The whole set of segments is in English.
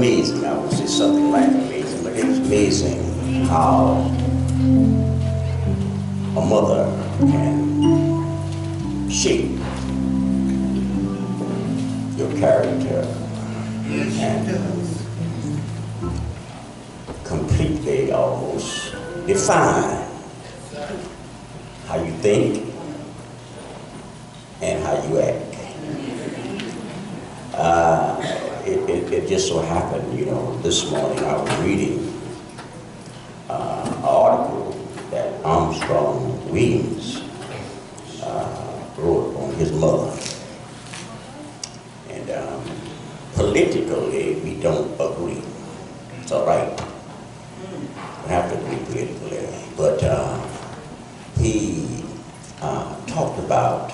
amazing. I would say something like amazing, but it's amazing how a mother can shape your character and completely almost define how you think and how you act. It just so happened, you know, this morning I was reading an article that Armstrong Williams wrote on his mother. And politically, we don't agree. It's all right. We have to agree politically. But he talked about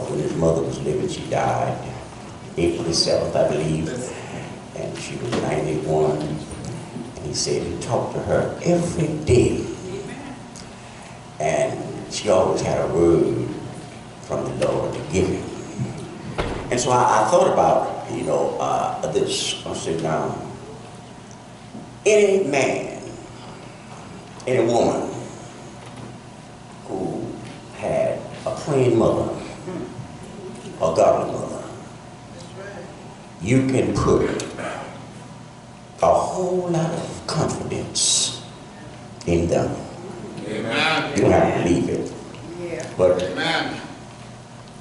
when his mother was living. She died April the 7th, I believe, and she was 91. And he said he talked to her every day. And she always had a word from the Lord to give him. And so I thought about, you know, this. I said, now, any man, any woman who had a praying mother, a godly mother, you can put a whole lot of confidence in them. Amen. You don't have to believe it. Yeah. But amen,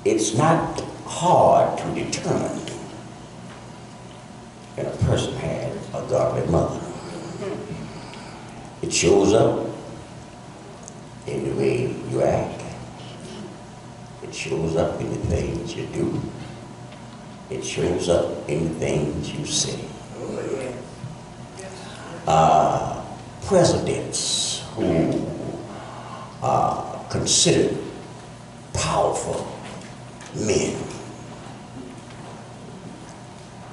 it's not hard to determine that a person had a godly mother. It shows up in the way you act. It shows up in the things you do. It shows up in the things you say. Presidents who are considered powerful men,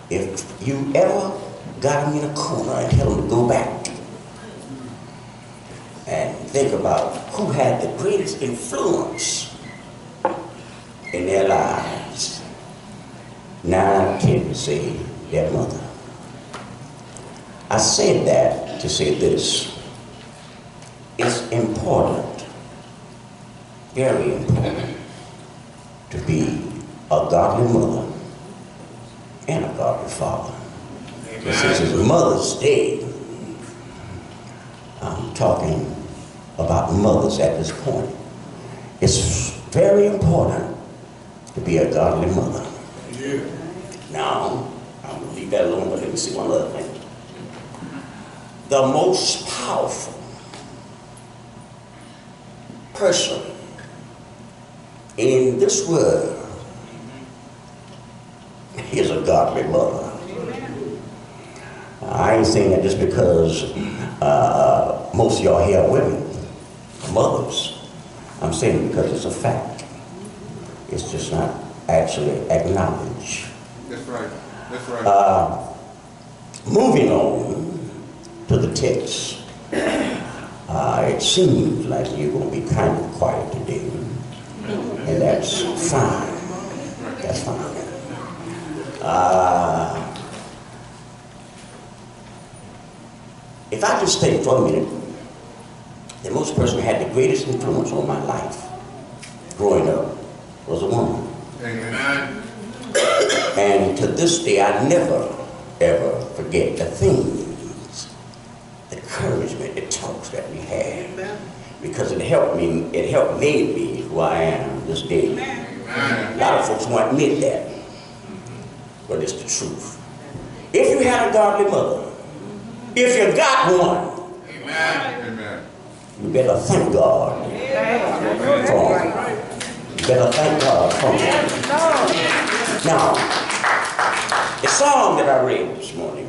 if you ever got them in a corner and tell them to go back and think about who had the greatest influence in their lives, 9 out of 10 would say their mother. I said that to say this. It's important, very important, to be a godly mother and a godly father. Amen. Since it's Mother's Day, I'm talking about mothers at this point. It's very important to be a godly mother. Yeah. Now, I'm going to leave that alone, but let me see one other thing. The most powerful person in this world is a godly mother. I ain't saying that just because most of y'all here are women, mothers. I'm saying it because it's a fact. It's just not actually acknowledged. That's right. That's right. Moving on to the text. It seems like you're going to be kind of quiet today. And that's fine. That's fine. If I just think for a minute, the most person who had the greatest influence on my life growing up was a woman. Amen. And to this day, I never, ever forget the things, the encouragement, the talks that we had. Amen. Because it helped me, it helped make me who I am this day. Amen. A lot of folks won't admit that, but it's the truth. If you had a godly mother, if you got one, amen, you better thank God for it. You better thank God for it. Now, the song that I read this morning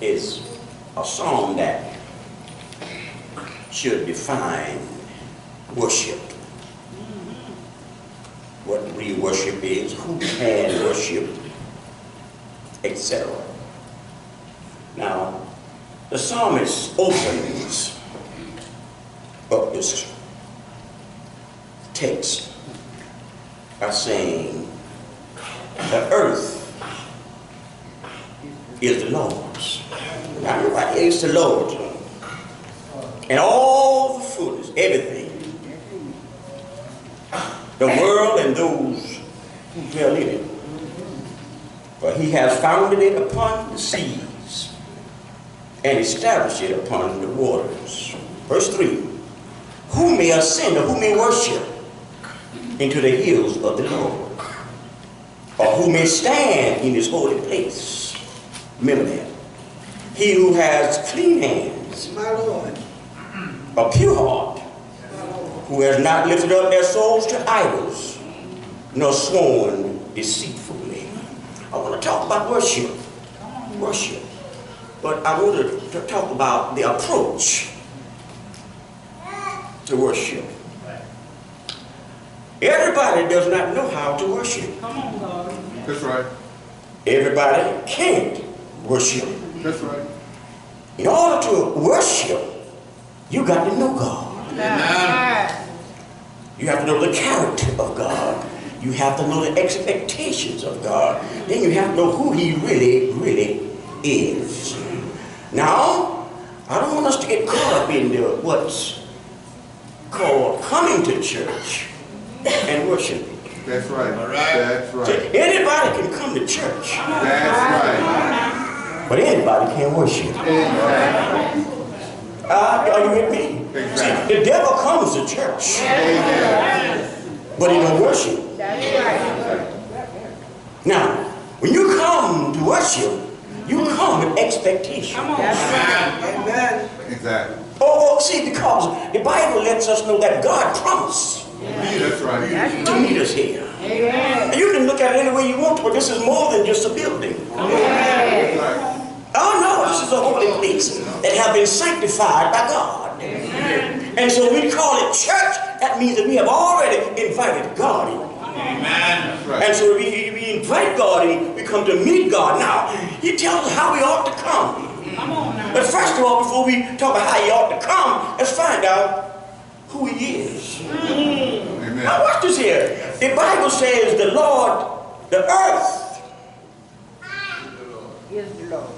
is a song that should define worship. What real worship is, who can worship, etc. Now, the psalmist opens up this text by saying, the earth is the Lord's. Now, everybody, it's the Lord's. And all the fullness, everything. The world and those who dwell in it. For he has founded it upon the seas and established it upon the waters. Verse 3. Who may ascend or who may worship into the hills of the Lord? Or who may stand in his holy place? Remember that. He who has clean hands, My Lord. a pure heart, who has not lifted up their souls to idols, nor sworn deceitfully. I want to talk about worship. Worship. But I want to talk about the approach to worship. Everybody does not know how to worship. Come on, God. That's right. Everybody can't worship. That's right. In order to worship, you got to know God. Amen. You have to know the character of God. You have to know the expectations of God. Then you have to know who he really, really is. Now, I don't want us to get caught up in what's called coming to church and worshiping. That's right. All right. That's right. See, anybody can come to church, That's right. but anybody can't worship. Are you with me? Exactly. See, the devil comes to church, but he don't worship. Now, when you come to worship, you come with expectation. Amen. Exactly. Oh, see, because the Bible lets us know that God promised That's right. to meet us here. And you can look at it any way you want to, but this is more than just a building. That's right. Oh no, this is a holy place that have been sanctified by God. And so we call it church. That means that we have already invited God in. Amen. That's right. And so we invite God in, we come to meet God. Now, he tells us how we ought to come. But first of all, before we talk about how he ought to come, let's find out who he is. Amen. Now watch this here. The Bible says the Lord, the earth, Is the Lord.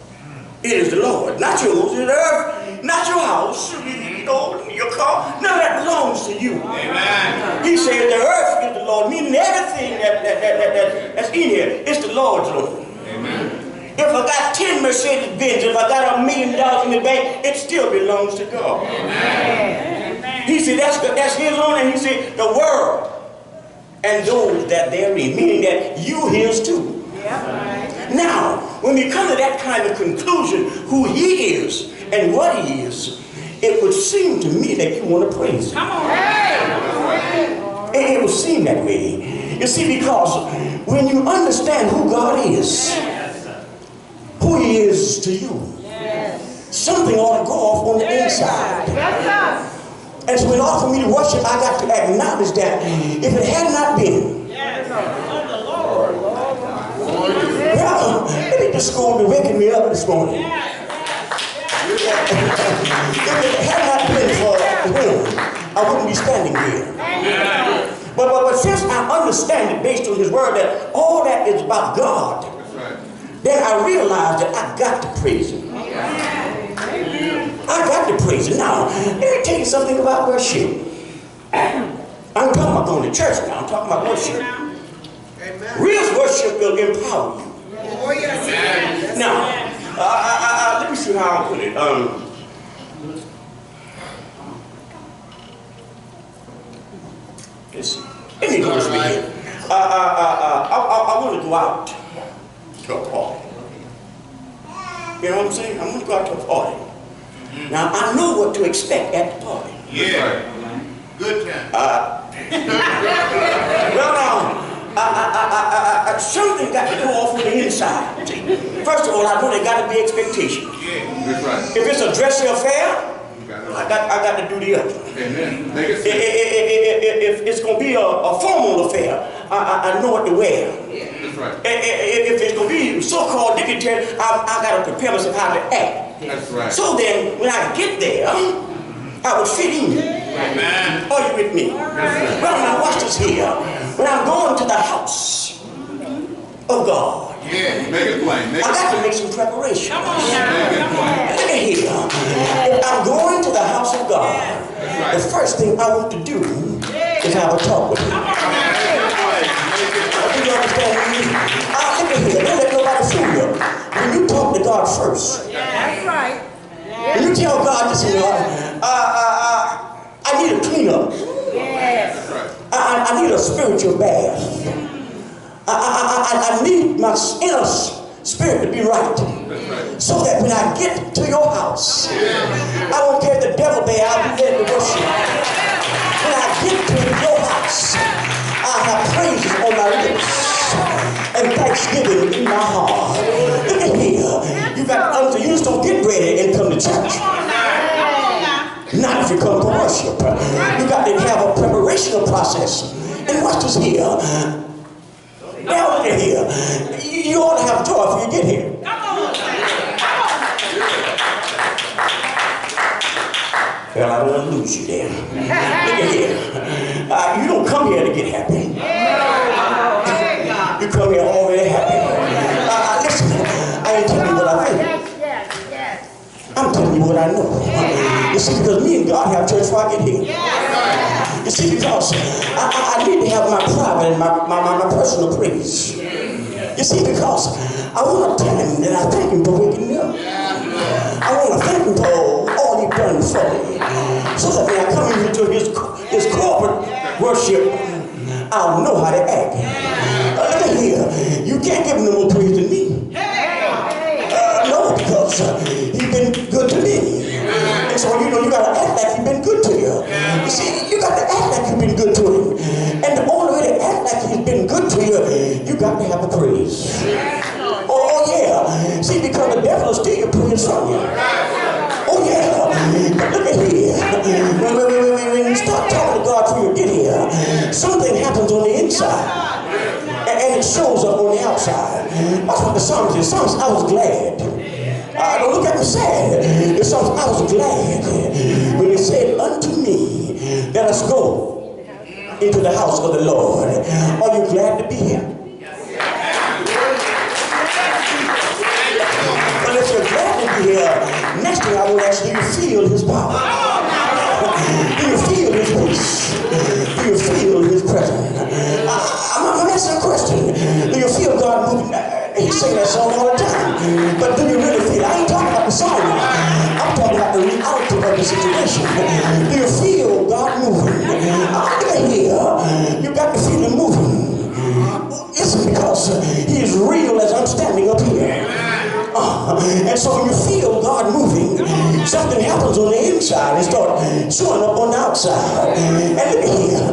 it is the Lord, not yours. It's the earth, not your house, your car. None of that belongs to you. Amen. He said the earth is the Lord, meaning everything that's in here is the Lord's Lord. Amen. If I got 10 Mercedes-Benz, if I got $1 million in the bank, it still belongs to God. Amen. He said that's his own, and he said the world and those that therein, meaning that you his too. Now, when we come to that kind of conclusion, who he is and what he is, it would seem to me that you want to praise him. It would seem that way. You see, because when you understand who God is, who he is to you, something ought to go off on the inside. And so in order for me to worship, I got to acknowledge that if it had not been, well, they just scolded waking me up this morning. If it had not been for him, I wouldn't be standing here. But since I understand it based on his word that all that is about God, then I realized that I got to praise him. I got to praise him. Now, let me tell you something about worship. I'm talking about going to church now. I'm talking about worship. Real worship will empower you. Oh, yes. Now, let me see how I'll put it. Let's see. Let me go this way here. I want to go out to a party. You know what I'm saying? I'm going to go out to a party. Now, I know what to expect at the party. Yeah. Good time. Well, now, something got to go off on the inside. See, first of all, I know there got to be expectation. Yeah. That's right. If it's a dressy affair, I got to do the other. Amen. Make it simple. If it's going to be a formal affair, I know what to wear. That's right. If it's going to be so-called dignitary, I got to prepare myself how to act. That's right. So then, when I get there, I would fit in. Amen. Are you with me? That's right. Well, now watch this here. when I'm going to the house of God, Yeah. Make it plain. Make I it got to plain. make some preparation. Make it plain. Look at here. If I'm going to the house of God, the first thing I want to do is have a talk with him. Do you understand me? Look at here. Don't let nobody fool you. When you talk to God first, That's right. when you tell God, listen, I need a cleanup. Yes. I need a spiritual bath. I need my inner spirit to be right. So that when I get to your house, I don't care if the devil there, I'll be there to worship. When I get to your house, I'll have praises on my lips and thanksgiving in my heart. Look at here. You just don't get ready and come to church. Not if you come to worship. You got to have a preparational process. And watch this here. Now look at here. You ought to have joy when you get here. Well, I don't want to lose you there. Look at here. You don't come here to get happy. You come here already happy. Listen, I ain't telling you what I think. I'm telling you what I know. You see, because me and God have church before I get here. You see, because I need to have my private and my personal praise. You see, because I want to tell him that I thank him for waking me up. I want to thank him for all he's done for me. So that when I come into his corporate worship, I'll know how to act. Look at here. You can't give him no more praise than me. No, because he's been good to me. And so, you got to act like he's been good to you. You see, you got to act like you've been good to him. And the only way to act like he's been good to you, you got to have a praise. Oh, yeah. See, because the devil will steal your praise from you. Oh, yeah. Look at here. When you start talking to God before you get here, something happens on the inside. And it shows up on the outside. That's what the psalmist says. Psalmist, I was glad. Don't look at me sad. The psalmist, I was glad when he said unto me, let us go into the house of the Lord. Are you glad to be here? Well, if you're glad to be here, next thing I will ask, do you feel his power? Do you feel his peace? Do you feel his presence? I'm asking a question. Do you feel God moving? He sing that song all the time. But do you really feel it? I ain't talking about the song. I'm talking about the reality of the situation. Do you feel God moving? Look at here. You got to feel him moving. It's because he is real as I'm standing up here. And so when you feel God moving, something happens on the inside and start showing up on the outside. And look at here.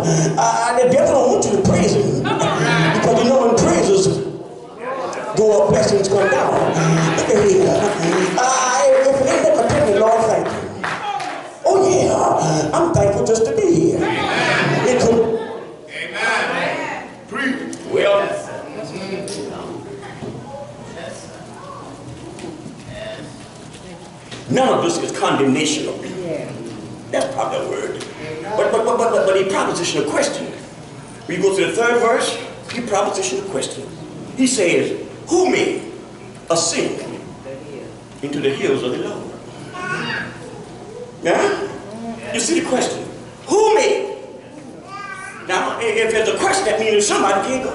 The devil don't want you to praise him. Because you know when praises go up, blessings come down. Look at here. If it ain't never tell me, Lord, thank you. Oh yeah, I'm thankful just to be here. It could. Amen. Well, none of this is condemnational. That's probably a word. But he propositioned a question. We go to the third verse, he propositioned a question. He says, who may ascend into the hills of the Lord? Yeah? You see the question. Who may? Now, if there's a question, that means somebody can't go.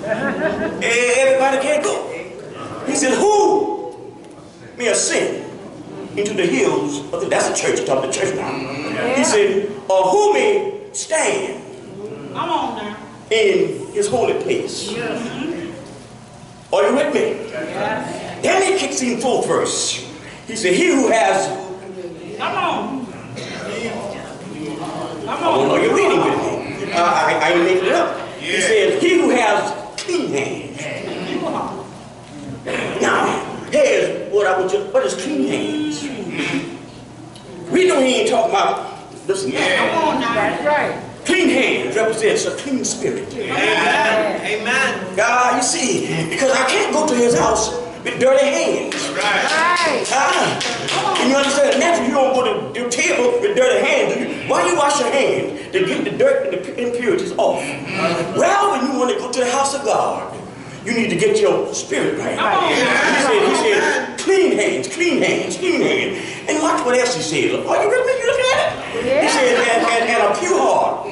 Everybody can't go. He said, who may ascend into the hills of the, that's a church, he's talking to church now. He said, or who may stand in his holy place? Are you with me? Then he kicks in full verse. He said, he who has, I don't know you're reading with me. I ain't making it up. He says, he who has clean hands. Now, here's what is clean hands? We know he ain't talking about, listen, That's right. clean hands represents a clean spirit. Amen. God, you see, because I can't go to his house with dirty hands. Right. And you understand, naturally you don't go to the table with dirty hands. Why you wash your hands? To get the dirt and the impurities off. Well, when you want to go to the house of God, you need to get your spirit right. He said, clean hands, clean hands, clean hands. And watch what else he says. Are you with me? You looking at it? Yeah. He said, and a pure heart.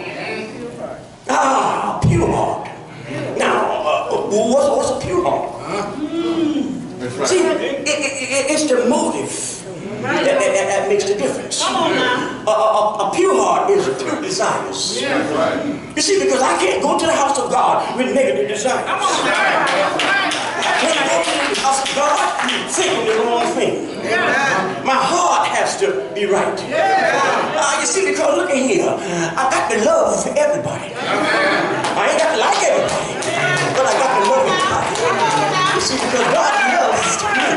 Pure heart. Now, what's a pure heart? That's right. See, it's the motive that makes the difference. Come on now. A pure heart is pure desires. That's right. You see, because I can't go to the house of God with negative desires. Come on now. I can't go to the house of God thinking the wrong thing. My heart has to be right. You see, because look at here, I got to love everybody. I ain't got to like everybody, but I got to love everybody. You see, because God loves me.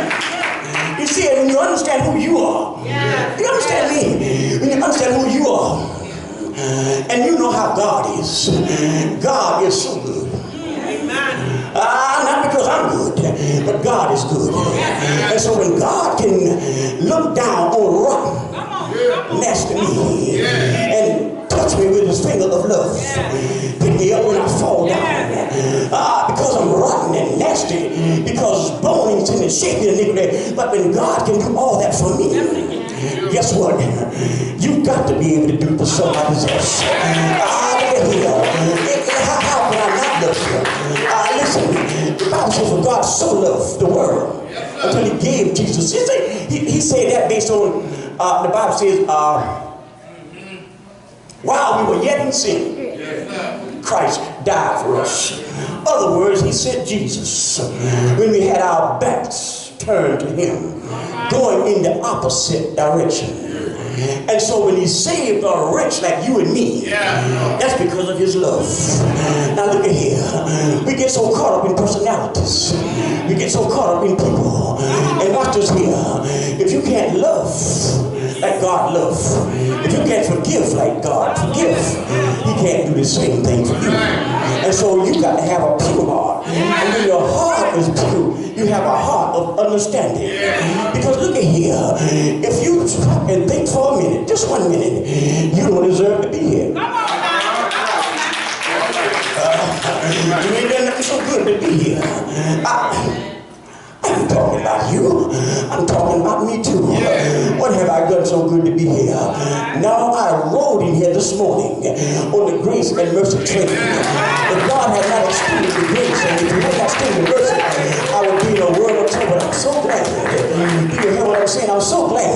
You see, when you understand who you are, you understand me, when you understand who you are, and you know how God is so good. Not because I'm good, but God is good. And so when God can look down on rotten next to me and touch me with his finger of love, pick me up when I fall down, because I'm rotten and nasty, because bones and shaking and iniquity, but when God can do all that for me, guess what? You got to be able to do for somebody else. How can I not love you? Listen, the Bible says, for God so loved the world until he gave Jesus. He said that based on, the Bible says, while we were yet in sin, Christ died for us. In other words, he sent Jesus when we had our backs turned to him, going in the opposite direction. And so when he saved a wretch like you and me, that's because of his love. Now look at here. We get so caught up in personalities. We get so caught up in people. And watch this here. If you can't love like God loves, if you can't forgive like God forgives, he can't do the same thing for you. And so you got to have a pure heart. And when your heart is pure, you have a heart of understanding. Because look at here, if you stop and think for a minute, just 1 minute, you don't deserve to be here. You ain't done nothing so good to be here. I'm talking about you. I'm talking about me too. What have I done so good to be here? Now I rode in here this morning on the grace and mercy train. If God had not extended the grace and if he had not extended the mercy, I would be in a world of trouble. I'm so glad. Do you hear what I'm saying? I'm so glad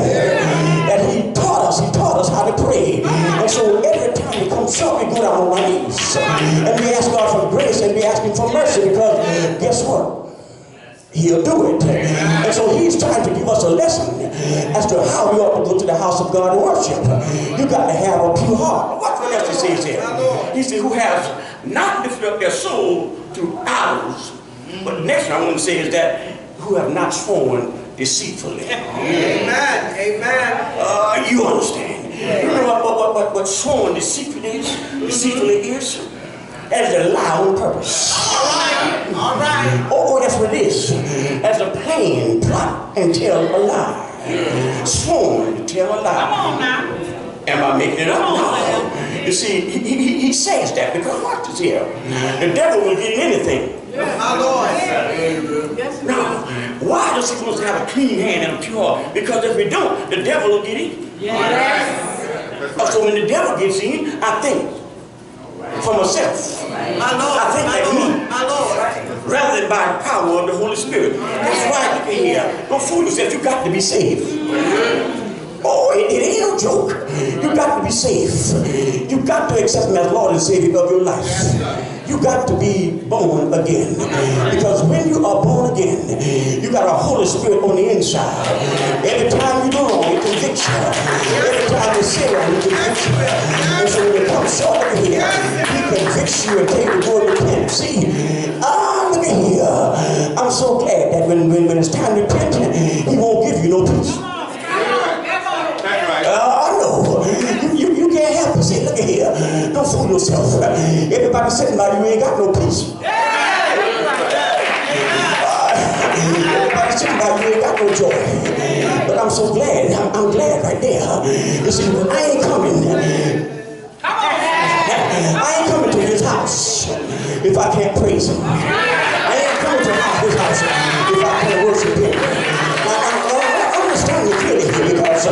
that he taught us how to pray. And so every time we come short, we go down on our knees. And we ask God for grace and we ask him for mercy, because guess what? He'll do it. And so he's trying to give us a lesson as to how we ought to go to the house of God and worship. You got to have a pure heart. Watch what else he says here. He said, who has not lifted up their soul to idols. But the next one I want to say is that who have not sworn deceitfully. Amen. Amen. You understand. You know what sworn deceitfully is? As a lie on purpose. All right. Oh, that's what it is. As a plan, plot, and tell a lie. Sworn to tell a lie. Come on now. Am I making it up? No. You see, he says that because watch this here. The devil will get in anything. My Lord. Now, why does he supposed to have a clean hand and a pure heart? Because if we don't, the devil will get in. So when the devil gets in, I think for myself. My Lord. I think like me. My Lord. Rather than by the power of the Holy Spirit. That's why, look at here. Don't fool yourself. You got to be saved. Oh, it ain't no joke. You got to be saved. You got to accept him as Lord and Savior of your life. You got to be born again. Because when you are born again, you got a Holy Spirit on the inside. Every time you do wrong, it convicts you. Every time you sin wrong, it convicts you. And so when you come short of here, he convicts you and take the word of repent. See, look at here. I'm so glad that when it's time to repent, he won't give you no peace. You can't help it. See, look at here. Don't fool yourself. Everybody sitting by you ain't got no peace. Everybody seem like you ain't got no joy. But I'm so glad. I'm glad right there. You see, I ain't coming. I ain't coming to his house if I can't praise him. I ain't coming to his house if I can't worship him. I understand you clearly here because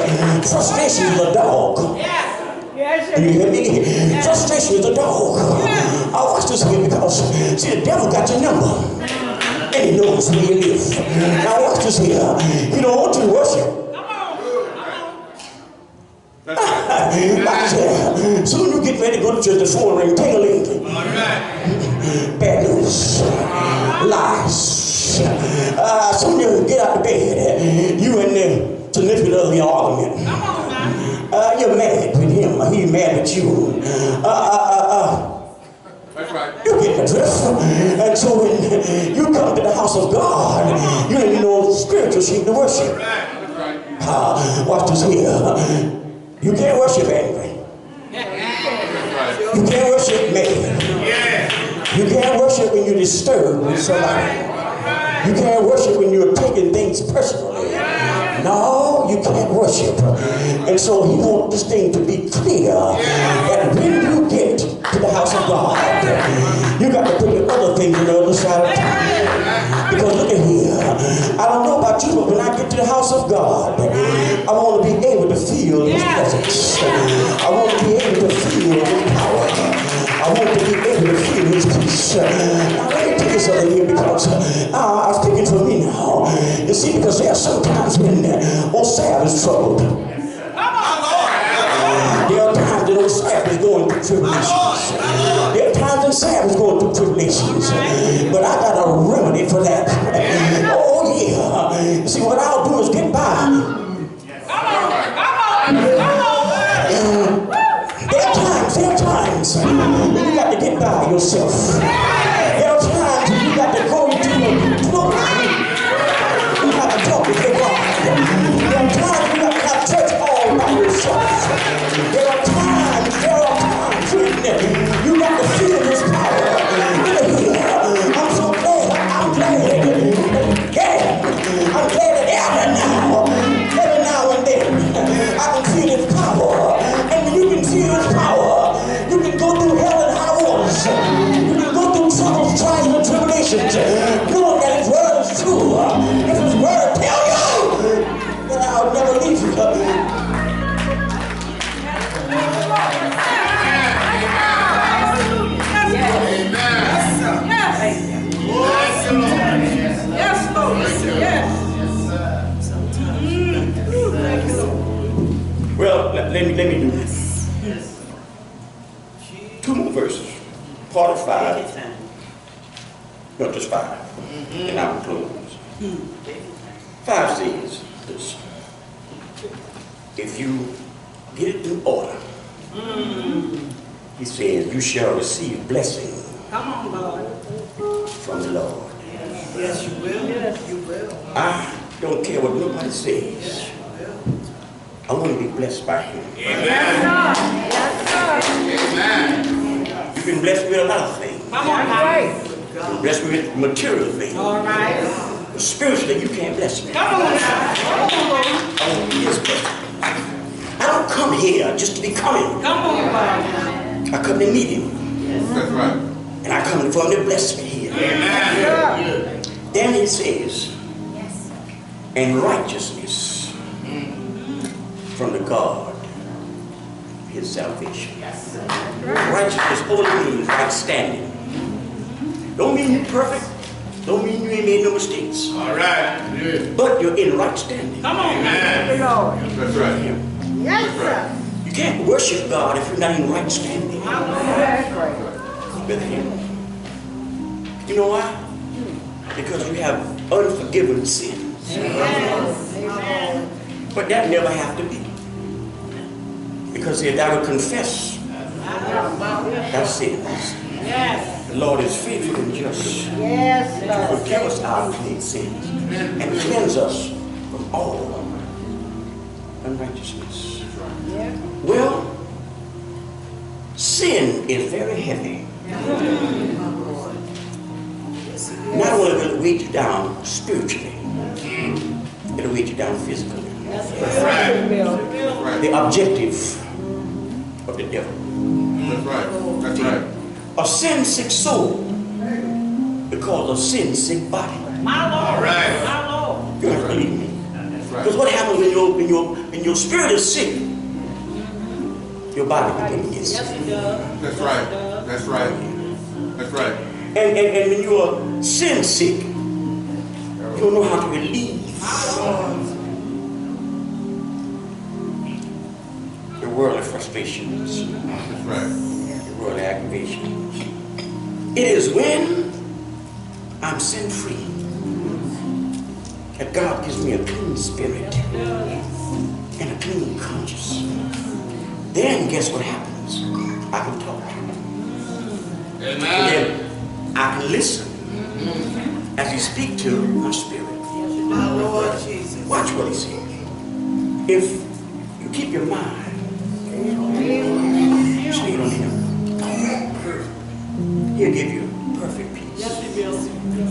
frustration is a dog. Yes, You hear me? Frustration is a dog. I watch this here because, see, the devil got your number. And he knows where you live. Now watch this here. He don't want you to worship. Watch it. Soon you get ready to go to church, the phone ring, ting-a-ling. Bad news. Lies. Soon you get out of bed, you and the significant other in your argument. You're mad with him, he's mad at you. That's right. You get the drift. And so when you come to the house of God, you ain't no spiritual sheep to worship. That's right. Watch this here. You can't worship angry. You can't worship mad. You can't worship when you're disturbed with somebody. You can't worship when you're taking things personally. No, you can't worship. And so he wants this thing to be clear that when you get to the house of God, you got to put the other things on the other side of town. Because look at here, I don't know about you, but when I get to the house of God, I want to be able to feel his presence. I want to be able to feel his power. I want to be able to feel his peace. Now let me tell you something here because I'm speaking for me now. You see, because there are some times when Osab is troubled. There are times that Osab is going through tribulations. There are times that Sam is going through tribulations. But I got a remedy for that. Oh yeah. You see, what I'll do is get by. There are times when you got to get by yourself. There are times when you got to go into your book. You have to talk to your God. There are times when you got to have church all by yourself. There are times when you got to feel his power. I'm so glad. I'm glad. Yeah. I'm glad that every now and then, I can feel his power. And when you can feel his power, you can go through hell and high waters. You can go through troubles, trials, and tribulations, knowing that his word is true. If his word tell you that I'll never leave you. Well, let me do this. 2 more verses. Part of 5. Not just 5. And I will close. 5 says this. If you get it in order, he says, you shall receive blessing from the Lord. Yes, you will. Yes, you will. I don't care what nobody says. I want to be blessed by him. Amen. Amen. You've been blessed with a lot of things. Come on, right. You've been blessed with material things. All right. But spiritually, you can't bless me. Come on. I want to be his blessing. I don't come here just to be coming. Come on, Bob. I come to meet him. That's right. And I come for him to bless me here. Amen. Then it says, and righteousness from the God, his salvation. Righteousness only means right standing. Don't mean you're perfect. Don't mean you ain't made no mistakes. All right. But you're in right standing. Come on, Amen. Lord. That's right. Yes, sir. You can't worship God if you're not in right standing That's right. with him. You know why? Because you have unforgiven sins. Amen. But that never have to be. Because if I would confess our sins, Yes. the Lord is faithful and just Yes, to Lord. forgive us our sins and cleanse us from all unrighteousness. Yeah. Well, sin is very heavy. Not only will it weigh you down spiritually, it'll weigh you down physically. That's right. The objective of the devil. That's right. That's right. A sin-sick soul because of sin-sick body. My Lord. All right. My Lord. You have to believe me. That's right. Because what happens when your spirit is sick, your body begins to get sick. Yes, he does. That's right. That's right. That's right. And when you are sin sick, you don't know how to relieve the worldly frustrations, That's right. the worldly aggravations. It is when I'm sin free that God gives me a clean spirit and a clean conscience. Then guess what happens? I can talk. Amen. Then I can listen as he speaks to my spirit. My Lord Jesus. Watch what he says. If you keep your mind stayed on him, he'll give you perfect peace. Yes, he will. Yes,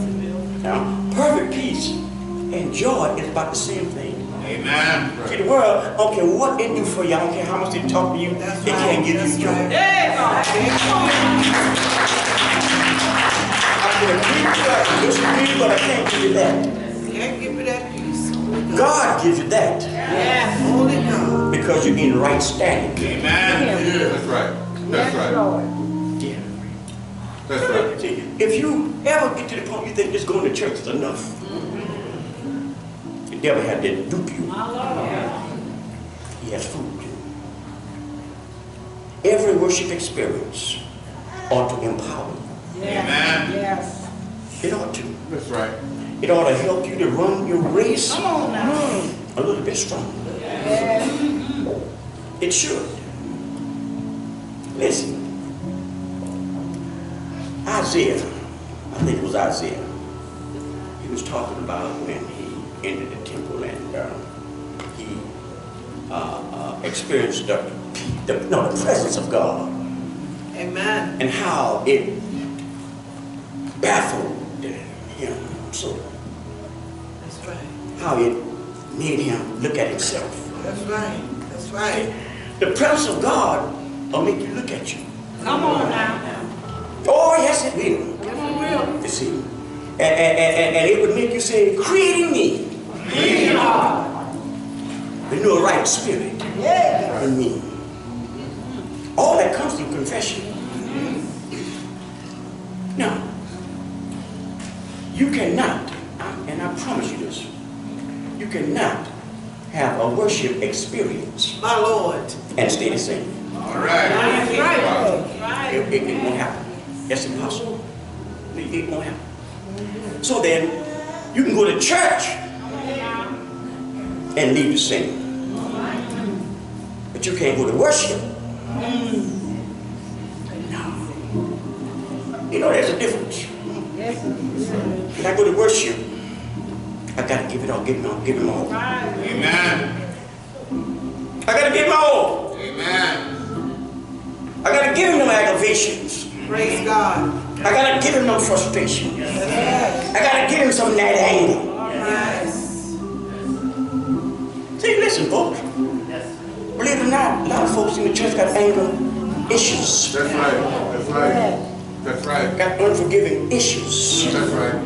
he will. Now, perfect peace and joy is about the same thing. Amen. See, the world, I don't care what they do for you, I don't care how much they talk to you, That's they right. can't give That's you joy. right. Yeah, God. I can agree with you, I can disagree, but I can't give you that. Can't give me that peace. Holy God gives you that Yes. Holy God. because you're in right standing. Amen. Yeah. That's right. That's Yes, right. Lord. Yeah. That's right. See, if you ever get to the point you think just going to church is enough, the devil had to dupe you. My Lord. He has fooled you. Every worship experience ought to empower you. Yes. Amen. Yes. It ought to. That's right. It ought to help you to run your race Come on now. a little bit stronger. Yes. It should. Listen. Isaiah, I think it was Isaiah, he was talking about when he entered the temple and he experienced the presence of God Amen. and how it baffled him. So That's right. how it made him look at himself. That's right. That's right. The presence of God will make you look at you. Come on now. Oh, yes, it will. Yes, he will. You see. And it would make you say, create in me renew a right spirit Yeah. in me. All that comes through confession. Now, you cannot, and I promise you this, you cannot have a worship experience My Lord. and stay the same. All right. That's right. Right. It won't happen. That's impossible. It won't happen. So then, you can go to church and leave the same. But you can't go to worship. No. You know, there's a difference. Yes. When I go to worship, I gotta give it all, give him all. Right. Amen. I gotta give him all. Amen. I gotta give him them aggravations. Praise God. I gotta give him them frustrations. I gotta give him some of that anger. Yes. See, listen, folks. Believe it or not, a lot of folks in the church got anger issues. That's right. That's right. That's right. Got unforgiving issues. That's right.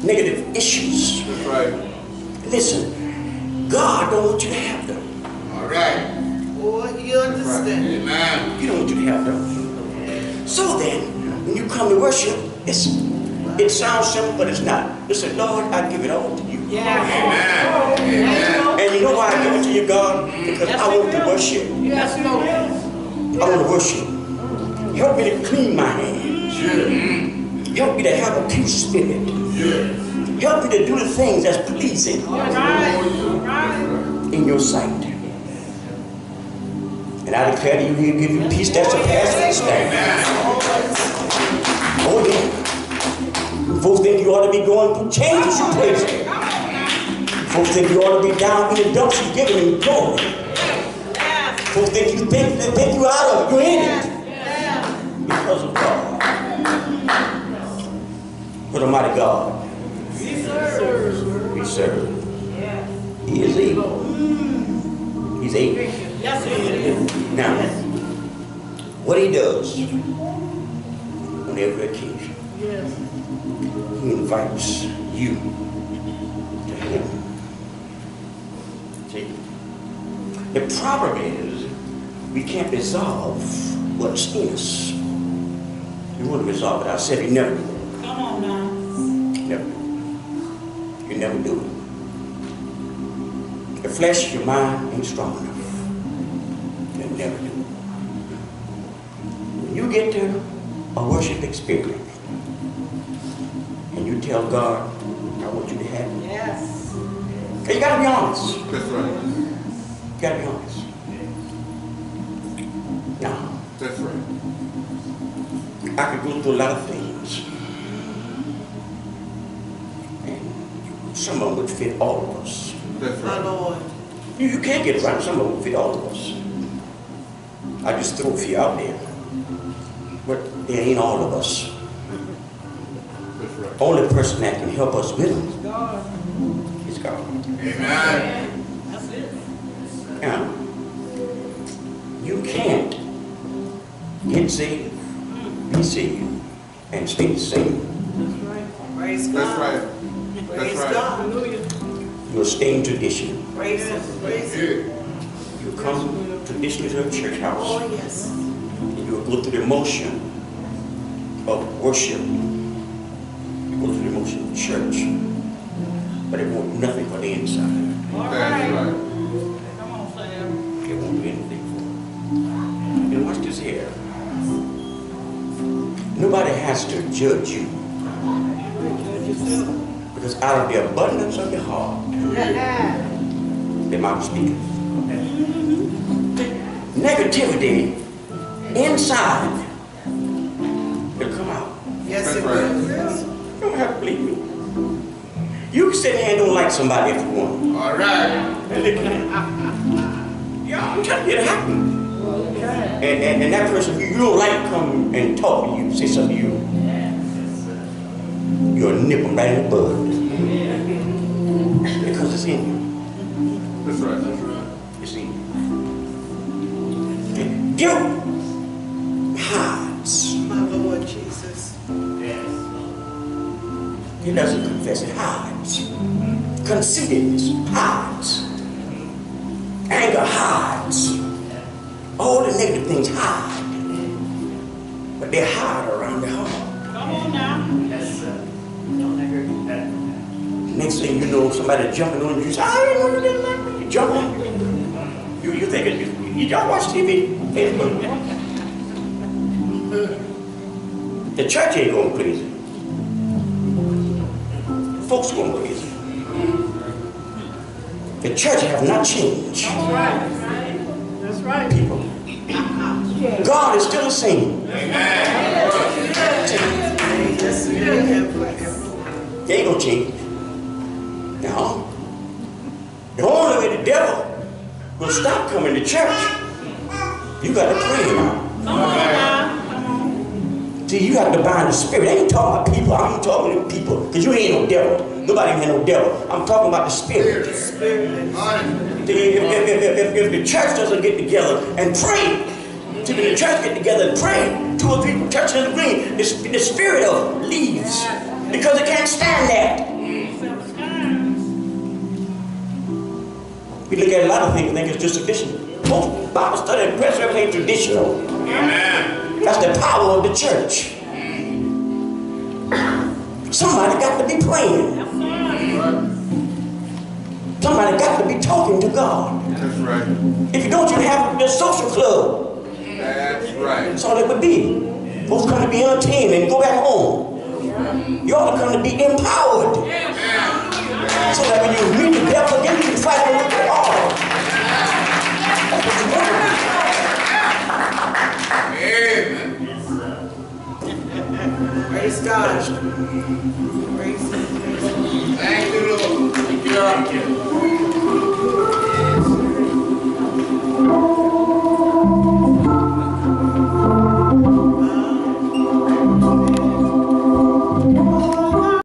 Negative issues. That's right. Listen, God don't want you to have them. All right. Boy, you understand. Amen. He don't want you to have them. So then, when you come to worship, it sounds simple, but it's not. You say, Lord, I give it all to you. Yeah. Amen. Amen. And you know why I give it to you, God? Because I want to worship. Yes, Lord. I want to worship. Help me to clean my hands. Help me to have a pure spirit. Help me to do the things that's pleasing in your sight. And I declare to you, he'll give you peace that surpasses understanding. Oh yeah. Folks think you ought to be going through changes, you crazy. Folks think you ought to be down in the dumps, you giving him glory. Folks think you out of it, you're in it. Because of God. But the mighty God Yes, sir. we serve. Yes. He is able. He's able. Yes, he is. Now, what he does on every occasion, Yes. he invites you to him. See, the problem is we can't resolve what's in us. We want to resolve it ourselves. You never do it. Come on now. Never do it. You never do it. The flesh, your mind ain't strong enough. You never do it. When you get to a worship experience and you tell God, I want you to have it. Yes. You gotta be honest. That's right. You gotta be honest. Now, That's right. I could go through a lot of things. And some of them would fit all of us. That's My right. Lord. You can't get it right. Some of them would fit all of us. I just throw a few out there. But they ain't all of us. That's right. Only person that can help us with them God. is God. Amen. That's it. Now, you can't get saved, be saved, and stay the same. That's right. Praise God. That's right. Praise That's right. God. Hallelujah. You're staying tradition. Praise Him. Praise Him. Yeah. You come traditionally to a church house, Oh, yes. and you'll go through the motion of worship. You go through the motion of church, but it won't do nothing for the inside. All That's right. right. Come on, Sam. It won't do anything for it. And watch this here. Nobody has to judge you, Judge yourself. because out of the abundance of your heart, the mouth speaketh. Negativity inside will come out. Yes, That's it right. will. You don't have to believe me. You can sit there and don't like somebody if you want. All right. And they can. Yeah, I'm telling you, it happened. And that person you don't like come and talk to you, say something to you. You'll nip them right in the bud. Because it's in you. That's right. That's right. It's in you. Guilt hides. My Lord Jesus. He doesn't confess, it hides. Conceitedness hides. Anger hides. All the negative things hide. But they hide around the heart. Come on now. Next thing you know, somebody jumping on you, you say, I didn't know you didn't like me. You jump on you. You think y'all watch TV? Facebook. The church ain't going crazy. Folks going crazy. The church have not changed. That's right. That's right. People. God is still the same. Yes, it will. They ain't gonna change. Now, the only way the devil will stop coming to church, you got to pray now. Come on now. Come on. See, you have to bind the spirit. I ain't talking about people. I'm talking to people, because you ain't no devil. Nobody ain't no devil. I'm talking about the spirit. Spirit. See, if the church doesn't get together and pray, see, when the church get together and pray, 2 or 3 touching and agreeing, the spirit of leaves, because it can't stand that. We look at a lot of things and think it's just tradition. Most Bible study and prayer service ain't traditional. Amen. That's the power of the church. Somebody got to be praying. Somebody got to be talking to God. That's right. If you don't, you have the social club. That's right. That's all it would be. Folks come to be entertained and go back home. You ought to come to be empowered. So that when you meet the devil again, you can fight him with the all. That's what you want to Amen. Praise God. Praise Him. Thank you, Lord. Yeah.